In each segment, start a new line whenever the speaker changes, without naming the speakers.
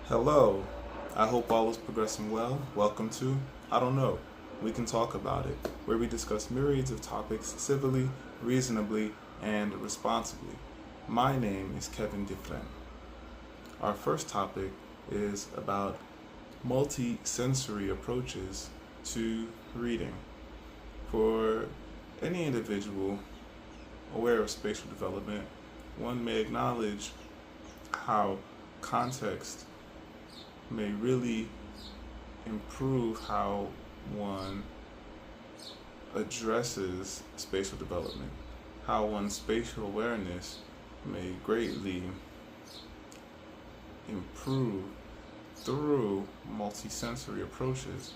Hello, I hope all is progressing well. Welcome to I Don't Know. We Can Talk About It, where we discuss myriads of topics civilly, reasonably, and responsibly. My name is Kevin Dufresne. Our first topic is about multisensory approaches to reading. For any individual aware of spatial development, one may acknowledge how context may really improve how one addresses spatial development, how one's spatial awareness may greatly improve through multisensory approaches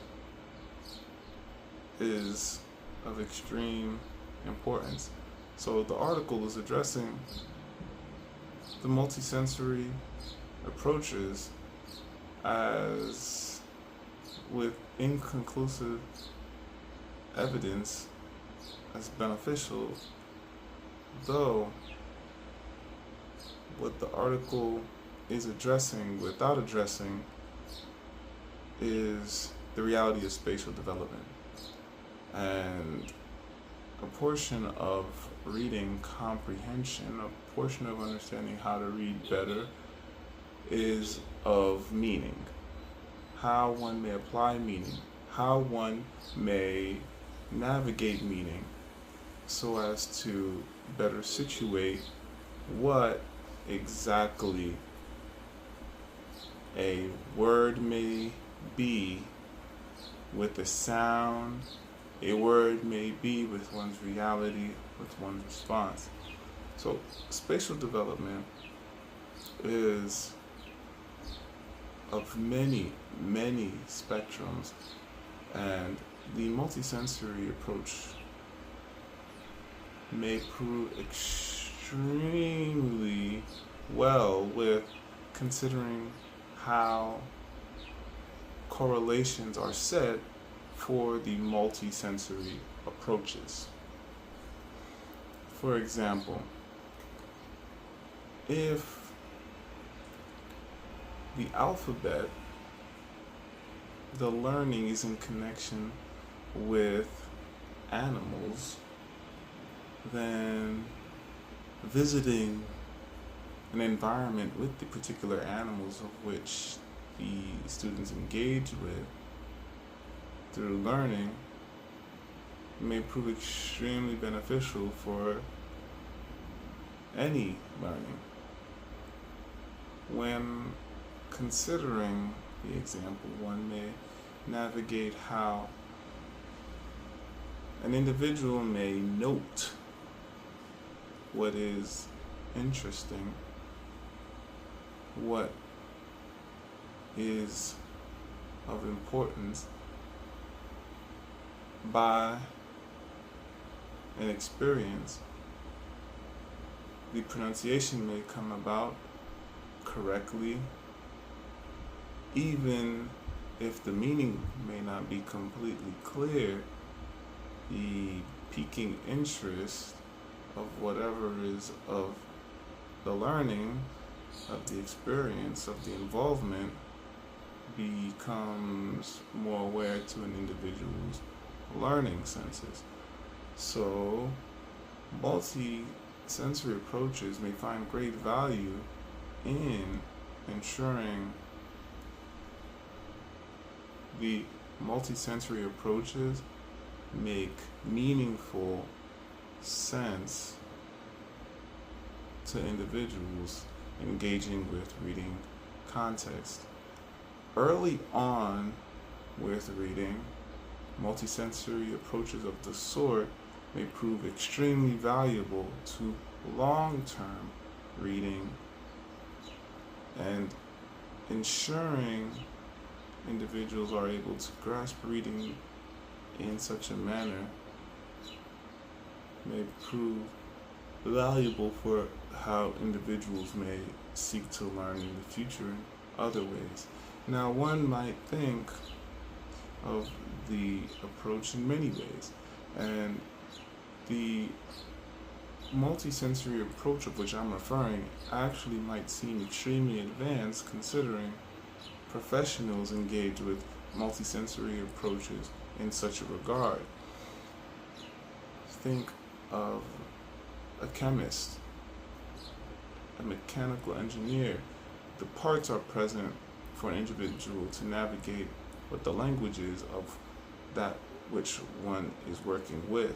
is of extreme importance. So the article is addressing the multisensory approaches as with inconclusive evidence as beneficial, though what the article is addressing without addressing is the reality of spatial development. And a portion of reading comprehension, a portion of understanding how to read better, is of meaning, how one may apply meaning, how one may navigate meaning so as to better situate what exactly a word may be with a sound, a word may be with one's reality, with one's response. So spatial development is of many spectrums, and the multisensory approach may prove extremely well with considering how correlations are set for the multisensory approaches. For example, if the alphabet, the learning is in connection with animals, then visiting an environment with the particular animals of which the students engage with through learning may prove extremely beneficial for any learning. When considering the example, one may navigate how an individual may note what is interesting, what is of importance by an experience. The pronunciation may come about correctly, even if the meaning may not be completely clear. The piquing interest of whatever is of the learning, of the experience, of the involvement becomes more aware to an individual's learning senses. So multi-sensory approaches may find great value in ensuring the multisensory approaches make meaningful sense to individuals engaging with reading context. Early on with reading, multisensory approaches of the sort may prove extremely valuable to long-term reading, and ensuring individuals are able to grasp reading in such a manner may prove valuable for how individuals may seek to learn in the future in other ways. Now, one might think of the approach in many ways, and the multisensory approach of which I'm referring actually might seem extremely advanced considering professionals engage with multisensory approaches in such a regard. Think of a chemist, a mechanical engineer. The parts are present for an individual to navigate what the language is of that which one is working with.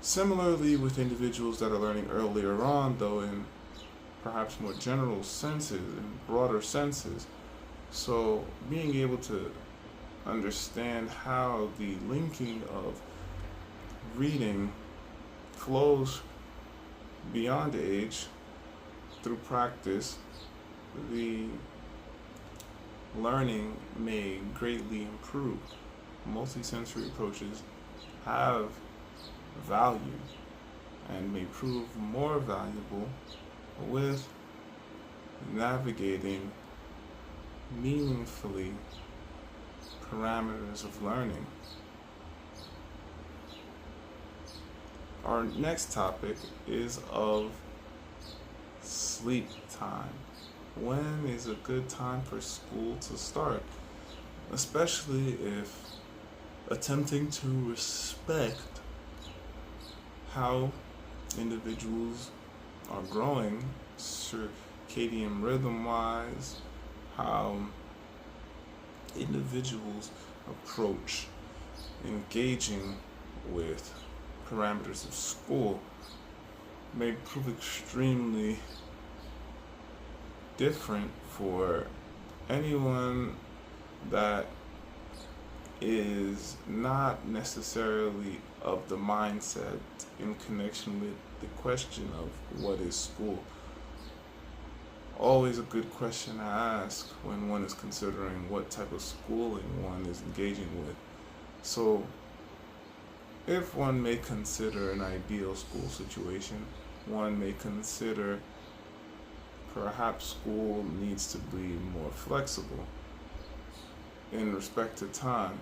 Similarly, with individuals that are learning earlier on, though in perhaps more general senses and broader senses. So being able to understand how the linking of reading flows beyond age through practice, the learning may greatly improve. Multisensory approaches have value and may prove more valuable with navigating meaningfully parameters of learning. Our next topic is of sleep time. When is a good time for school to start? Especially if attempting to respect how individuals are growing circadian rhythm wise, how individuals approach engaging with parameters of school may prove extremely different for anyone that is not necessarily of the mindset in connection with the question of what is school. Always a good question to ask when one is considering what type of schooling one is engaging with. So, if one may consider an ideal school situation, one may consider perhaps school needs to be more flexible in respect to time,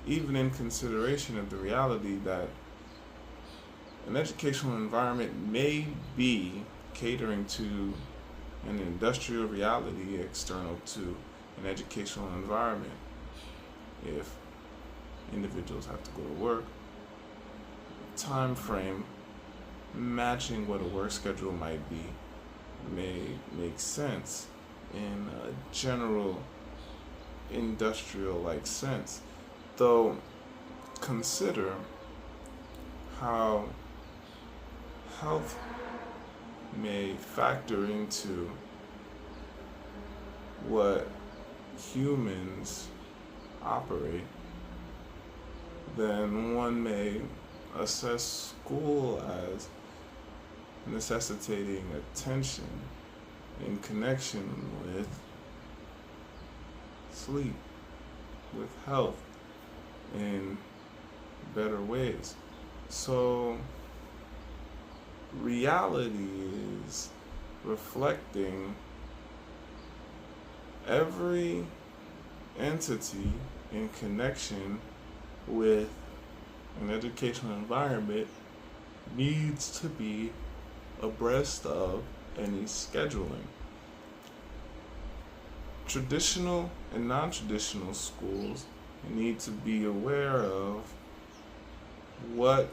even in consideration of the reality that an educational environment may be catering to an industrial reality external to an educational environment. If individuals have to go to work, time frame matching what a work schedule might be may make sense in a general industrial-like sense, though consider how health may factor into what humans operate, then one may assess school as necessitating attention in connection with sleep, with health in better ways. So reality is reflecting every entity in connection with an educational environment needs to be abreast of any scheduling. Traditional and non-traditional schools need to be aware of what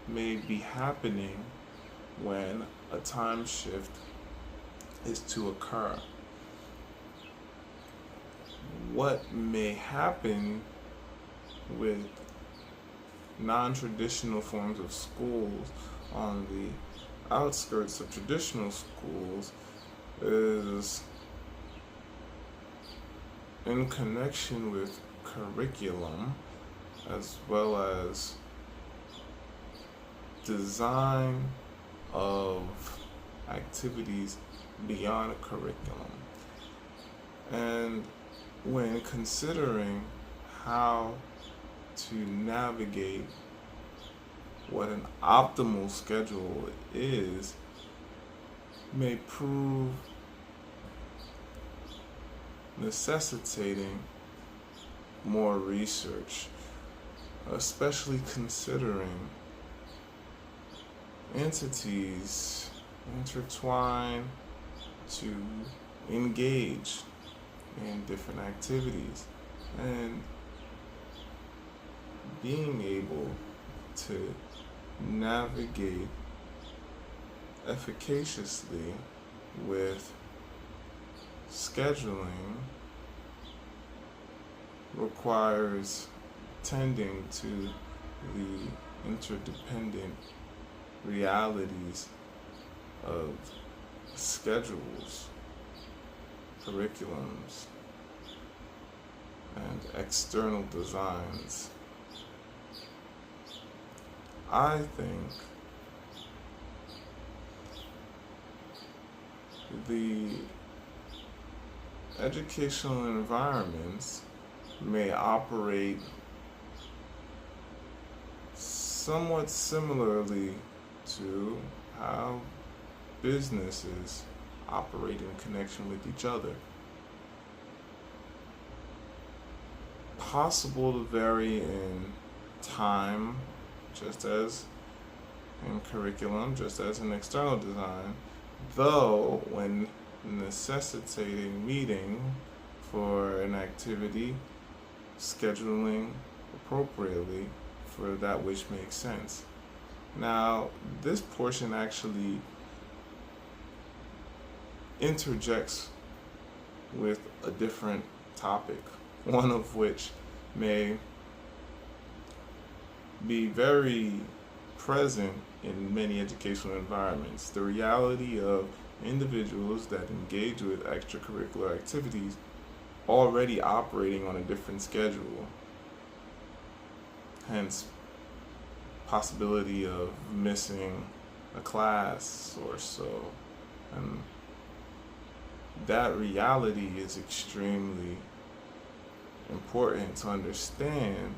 may be happening when a time shift is to occur. What may happen with non-traditional forms of schools on the outskirts of traditional schools is in connection with curriculum as well as design of activities beyond a curriculum. And when considering how to navigate what an optimal schedule is, may prove necessitating more research, especially considering entities intertwine to engage in different activities, and being able to navigate efficaciously with scheduling requires tending to the interdependent realities of schedules, curriculums, and external designs. I think the educational environments may operate somewhat similarly to how businesses operate in connection with each other. Possible to vary in time, just as in curriculum, just as in external design, though when necessitating meeting for an activity, scheduling appropriately for that which makes sense. Now, this portion actually interjects with a different topic, one of which may be very present in many educational environments: the reality of individuals that engage with extracurricular activities already operating on a different schedule, hence possibility of missing a class or so. And that reality is extremely important to understand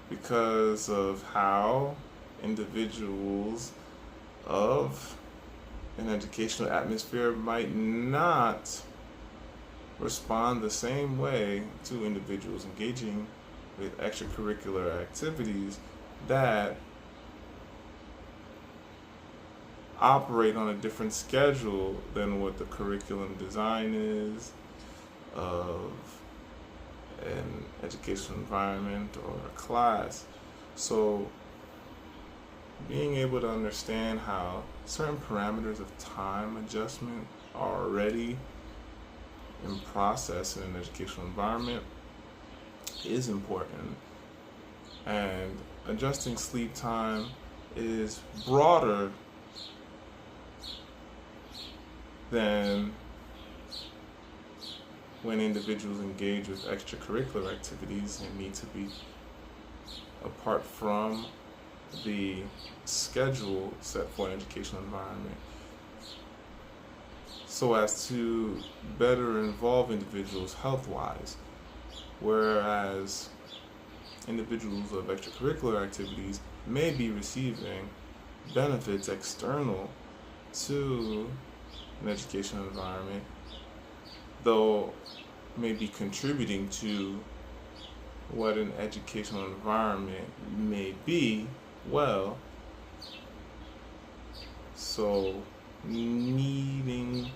because of how individuals of an educational atmosphere might not respond the same way to individuals engaging with extracurricular activities that operate on a different schedule than what the curriculum design is of an educational environment or a class. So being able to understand how certain parameters of time adjustment are already in process in an educational environment is important. And adjusting sleep time is broader than when individuals engage with extracurricular activities and need to be apart from the schedule set for an educational environment, so as to better involve individuals health-wise, whereas individuals of extracurricular activities may be receiving benefits external to an educational environment, though may be contributing to what an educational environment may be well. So needing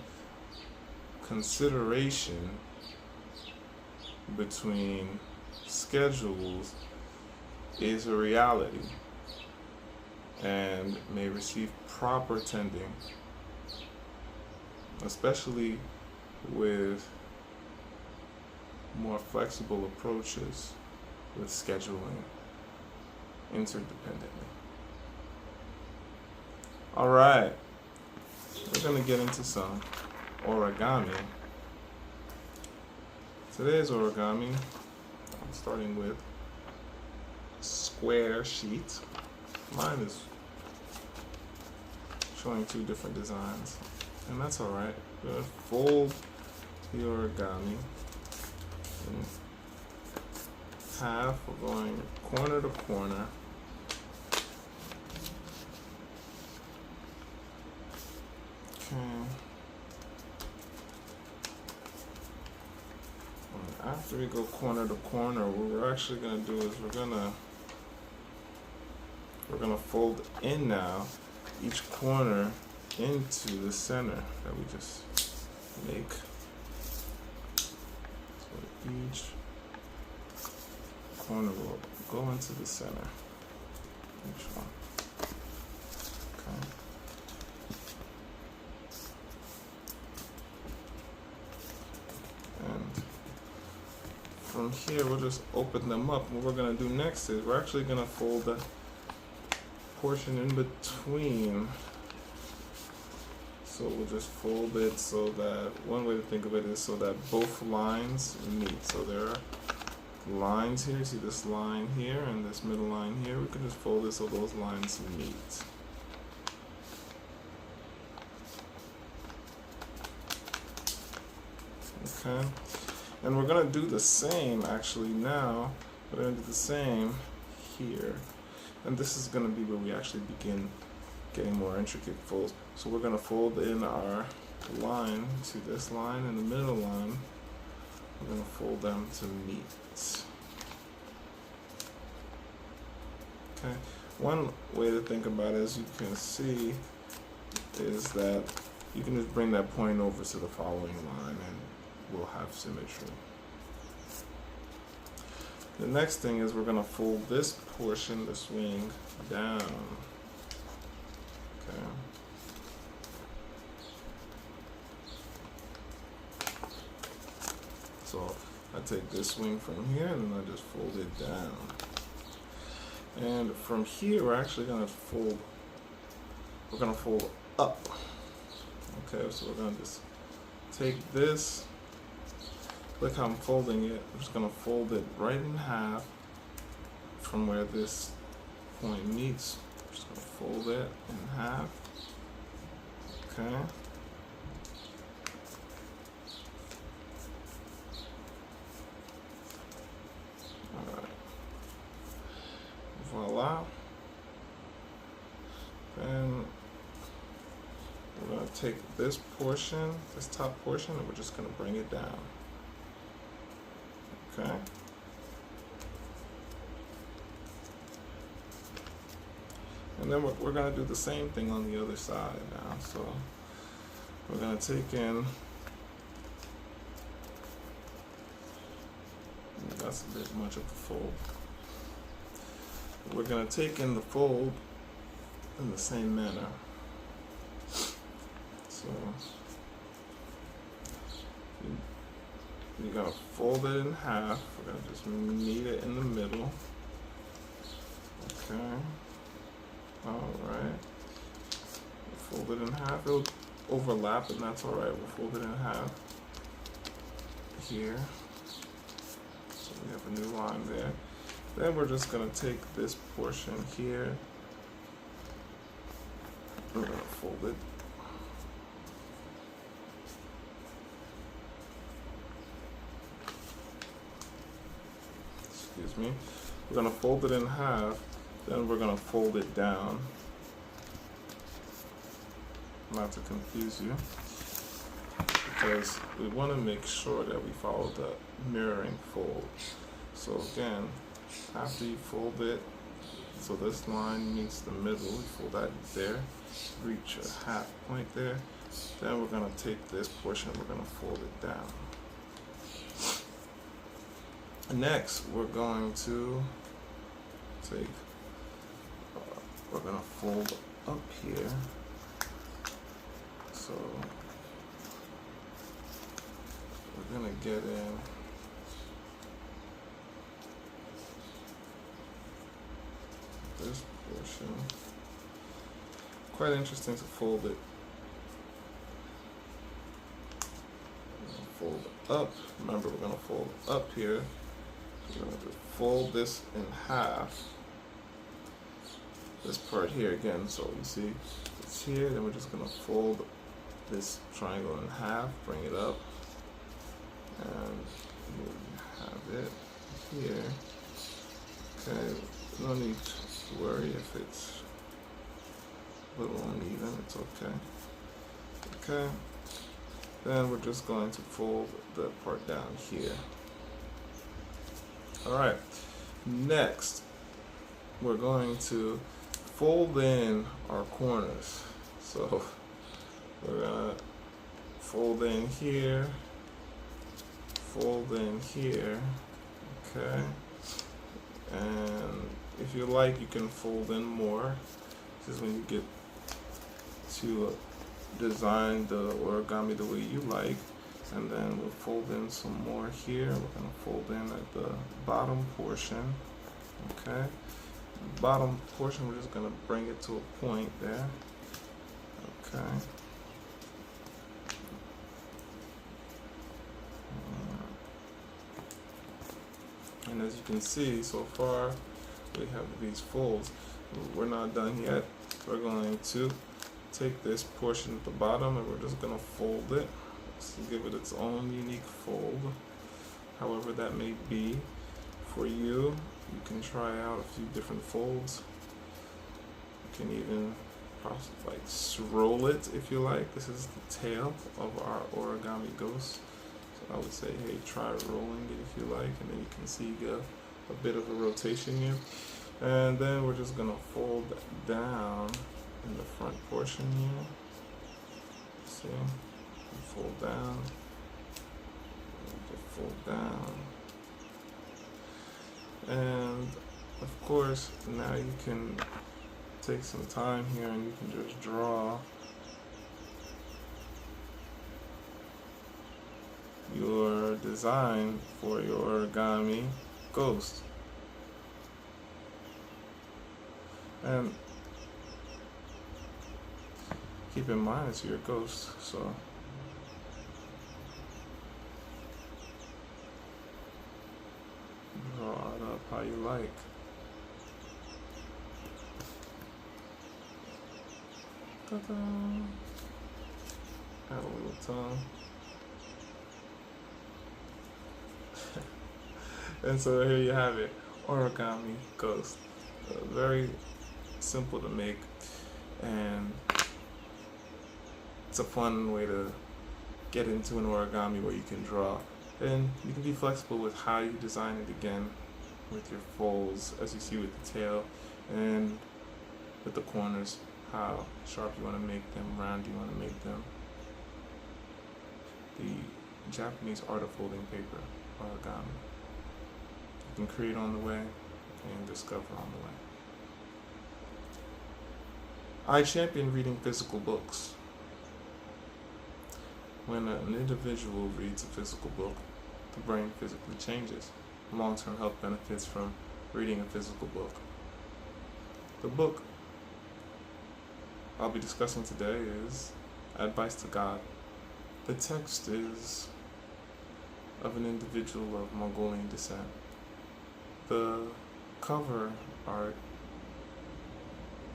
consideration between schedules is a reality and may receive proper tending, especially with more flexible approaches with scheduling interdependently. All right, we're going to get into some origami. Today's origami, I'm starting with square sheet. Mine is showing two different designs, and that's all right. We're going to fold the origami in half. We're going corner to corner. Okay. And after we go corner to corner, what we're actually going to do is we're going to fold in now each corner into the center that we just make corner will go into the center. Each one. Okay. And from here, we'll just open them up. What we're going to do next is we're actually going to fold the portion in between. So we'll just fold it so that, one way to think of it is so that both lines meet. So there are lines here, see this line here and this middle line here. We can just fold it so those lines meet. Okay, and we're going to do the same actually now. We're going to do the same here. And this is going to be where we actually begin getting more intricate folds. So we're going to fold in our line to this line and the middle line. We're going to fold them to meet. Okay. One way to think about it, as you can see, is that you can just bring that point over to the following line and we'll have symmetry. The next thing is we're going to fold this portion, this wing, down. Okay. So I take this wing from here and then I just fold it down. And from here we're actually going to fold, up. Okay, so we're going to just take this, look how I'm folding it, I'm just going to fold it right in half from where this point meets. I'm just going to fold it in half. Okay. Alright. Voila. Then we're going to take this portion, this top portion, and we're just going to bring it down. Okay. And then we're going to do the same thing on the other side now. So we're going to take in, that's a bit much of the fold. We're going to take in the fold in the same manner. So you're going to fold it in half. We're going to just meet it in the middle. Okay. Alright. Fold it in half. It'll overlap and that's alright. We'll fold it in half here. So we have a new line there. Then we're just going to take this portion here. We're going to fold it. Excuse me. We're going to fold it in half. Then we're going to fold it down. Not to confuse you, because we want to make sure that we follow the mirroring fold. So again, after you fold it, so this line meets the middle, we fold that there, reach a half point there. Then we're going to take this portion, we're going to fold it down. Next, we're going to take, we're going to fold up here. So we're going to get in this portion. Quite interesting to fold it. Fold up. Remember, we're going to fold up here. We're going to fold this in half. This part here again. So you see, it's here. Then we're just going to fold this triangle in half. Bring it up, and we have it here. Okay. No need to worry if it's a little uneven. It's okay. Okay. Then we're just going to fold the part down here. Alright, next we're going to fold in our corners. So we're going to fold in here, fold in here, okay, And if you like, you can fold in more. This is when you get to design the origami the way you like. And then we'll fold in some more here. We're going to fold in at the bottom portion. Okay. The bottom portion, we're just going to bring it to a point there. Okay. And as you can see, so far we have these folds. We're not done yet. We're going to take this portion at the bottom and we're just going to fold it. So give it its own unique fold. However that may be for you, you can try out a few different folds. You can even like roll it if you like. This is the tail of our origami ghost. So I would say, hey, try rolling it if you like, and then you can see a bit of a rotation here. And then we're just gonna fold down in the front portion here. See, fold down, fold down, and of course now you can take some time here and you can just draw your design for your origami ghost. And keep in mind it's your ghost, so draw it up how you like. Ta-da. Add a little tongue. And so here you have it, origami ghost. Very simple to make, and it's a fun way to get into an origami where you can draw. And you can be flexible with how you design it again with your folds, as you see with the tail, and with the corners, how sharp you want to make them, round you want to make them. The Japanese art of folding paper, origami. You can create on the way and discover on the way. I champion reading physical books. When an individual reads a physical book, the brain physically changes. Long-term health benefits from reading a physical book. The book I'll be discussing today is Advice to God. The text is of an individual of Mongolian descent. The cover art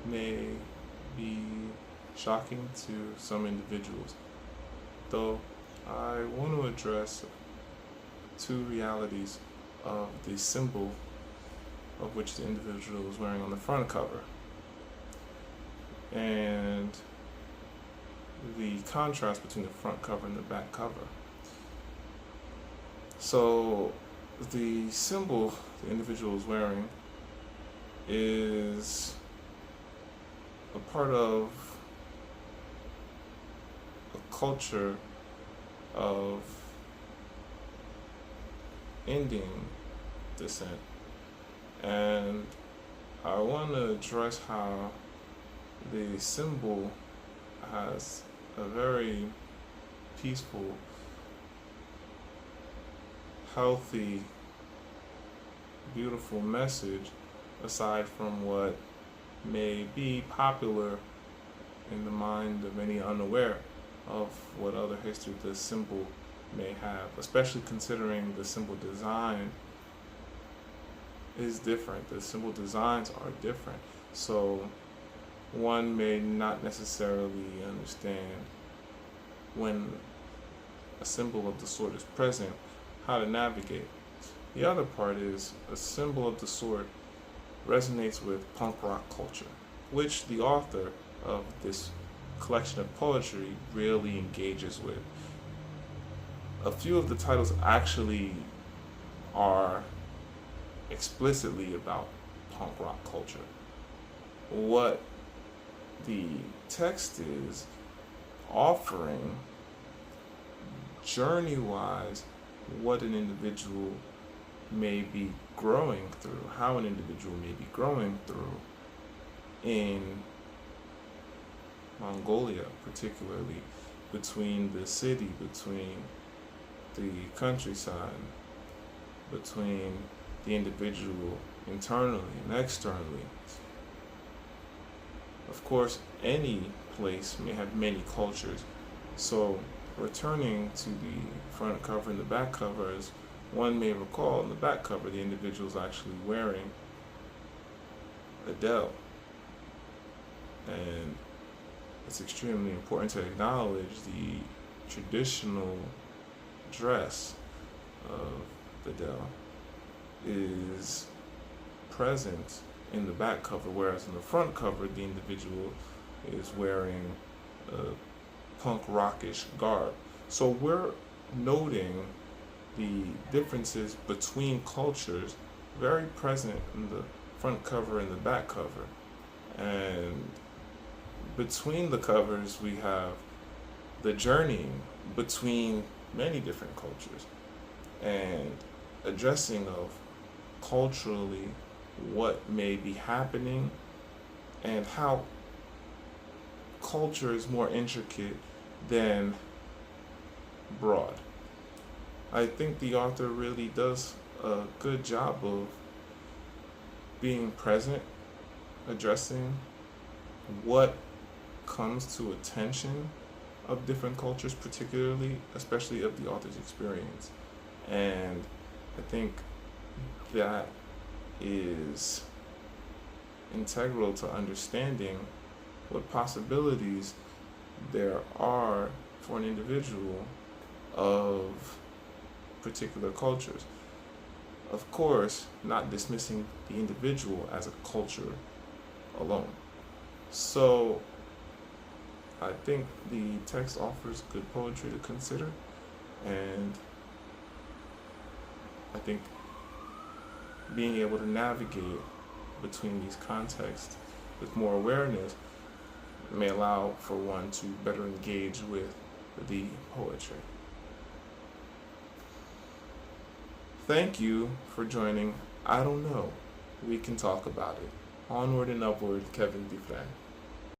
may be shocking to some individuals, though I want to address two realities of the symbol of which the individual is wearing on the front cover, and the contrast between the front cover and the back cover. So the symbol the individual is wearing is a part of a culture of Indian descent, and I want to address how the symbol has a very peaceful, healthy, beautiful message, aside from what may be popular in the mind of any unaware of what other history the symbol may have, especially considering the symbol design is different. The symbol designs are different. So one may not necessarily understand when a symbol of the sort is present, how to navigate. The other part is a symbol of the sort resonates with punk rock culture, which the author of this collection of poetry really engages with. A few of the titles actually are explicitly about punk rock culture. What the text is offering, journey-wise, what an individual may be growing through, how an individual may be growing through in Mongolia, particularly between the city, between the countryside, between the individual internally and externally. Of course, any place may have many cultures, so returning to the front cover and the back cover, as one may recall, in the back cover the individual is actually wearing Adele, and it's extremely important to acknowledge the traditional dress of Adele is present in the back cover, whereas in the front cover the individual is wearing a punk rockish garb. So we're noting the differences between cultures very present in the front cover and the back cover. And between the covers we have the journeying between many different cultures and addressing of culturally what may be happening and how culture is more intricate than broad. I think the author really does a good job of being present, addressing what comes to attention of different cultures, particularly, especially of the author's experience. And I think that is integral to understanding what possibilities there are for an individual of particular cultures. Of course, not dismissing the individual as a culture alone. So I think the text offers good poetry to consider, and I think being able to navigate between these contexts with more awareness may allow for one to better engage with the poetry. Thank you for joining I Don't Know, We Can Talk About It. Onward and Upward, Kevin Dufresne.